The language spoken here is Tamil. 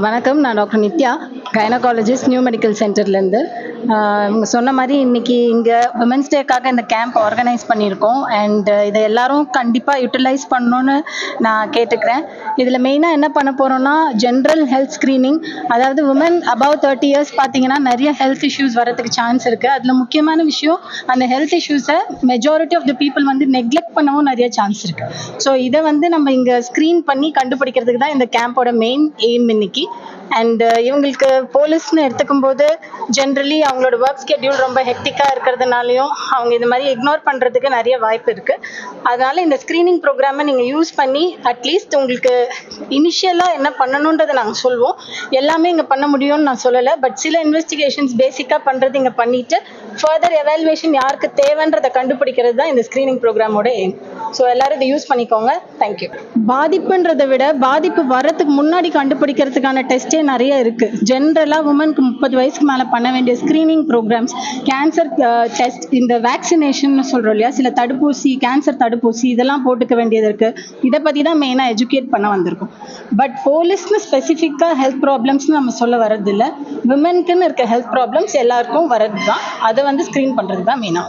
வணக்கம். நான் doctor Nithya, gynaecologist, new medical சென்டர்லேருந்து. இவங்க சொன்ன மாதிரி இன்னைக்கு இங்கே விமென்ஸ் டேக்காக இந்த கேம்ப் ஆர்கனைஸ் பண்ணியிருக்கோம். அண்ட் இதை எல்லாரும் கண்டிப்பாக யூட்டிலைஸ் பண்ணணுன்னு நான் கேட்டுக்கிறேன். இதில் மெயினாக என்ன பண்ண போகிறோன்னா, ஜென்ரல் ஹெல்த் ஸ்க்ரீனிங். அதாவது உமன் அபவ் 30 இயர்ஸ் பார்த்தீங்கன்னா நிறைய ஹெல்த் இஷ்யூஸ் வரதுக்கு சான்ஸ் இருக்குது. அதில் முக்கியமான விஷயம், அந்த ஹெல்த் இஷ்யூஸை majority of the people neglect பண்ணவும் நிறைய சான்ஸ் இருக்குது. ஸோ இதை நம்ம இங்கே ஸ்க்ரீன் பண்ணி கண்டுபிடிக்கிறதுக்கு தான் இந்த கேம்போட மெயின் எய்ம் இன்னைக்கு. அண்ட் இவங்களுக்கு போலீஸ்னு எடுத்துக்கும் போது ஜென்ரலி அவங்களோட ஒர்க் ஸ்கெட்யூல் ரொம்ப ஹெக்டிக்காக இருக்கிறதுனாலையும் அவங்க இது மாதிரி இக்னோர் பண்ணுறதுக்கு நிறைய வாய்ப்பு இருக்குது. அதனால் இந்த ஸ்க்ரீனிங் ப்ரோக்ராமை நீங்கள் யூஸ் பண்ணி அட்லீஸ்ட் உங்களுக்கு இனிஷியலாக என்ன பண்ணணுன்றதை நாங்கள் சொல்வோம். எல்லாமே இங்கே பண்ண முடியும்னு நான் சொல்லலை, பட் சில இன்வெஸ்டிகேஷன்ஸ் பேசிக்காக பண்ணுறது இங்கே பண்ணிவிட்டு ஃபர்தர் எவாலுவேஷன் யாருக்கு தேவைன்றதை கண்டுபிடிக்கிறது தான் இந்த ஸ்க்ரீனிங் ப்ரோக்ராமோட எய்ம். ஸோ எல்லாரும் இதை யூஸ் பண்ணிக்கோங்க. தேங்க்யூ. பாதிப்புன்றதை விட பாதிப்பு வரத்துக்கு முன்னாடி கண்டுபிடிக்கிறதுக்கான டெஸ்ட்டே நிறைய இருக்குது. ஜென்ரலாக உமனுக்கு 30 வயசுக்கு மேலே பண்ண வேண்டிய ஸ்க்ரீனிங் ப்ரோக்ராம்ஸ், கேன்சர் டெஸ்ட், இந்த வேக்சினேஷன் சொல்கிறோம் இல்லையா, சில தடுப்பூசி, கேன்சர் தடுப்பூசி இதெல்லாம் போட்டுக்க வேண்டியது இருக்குது. இதை பற்றி தான் மெயினாக எஜுகேட் பண்ண வந்திருக்கும். பட் போலீஸ்னு ஸ்பெசிஃபிக்காக ஹெல்த் ப்ராப்ளம்ஸ்னு நம்ம சொல்ல வரதில்லை. விமென்க்குன்னு இருக்க ஹெல்த் ப்ராப்ளம்ஸ் எல்லாருக்கும் வரது தான். அதை ஸ்க்ரீன் பண்ணுறது தான் மெயினாக.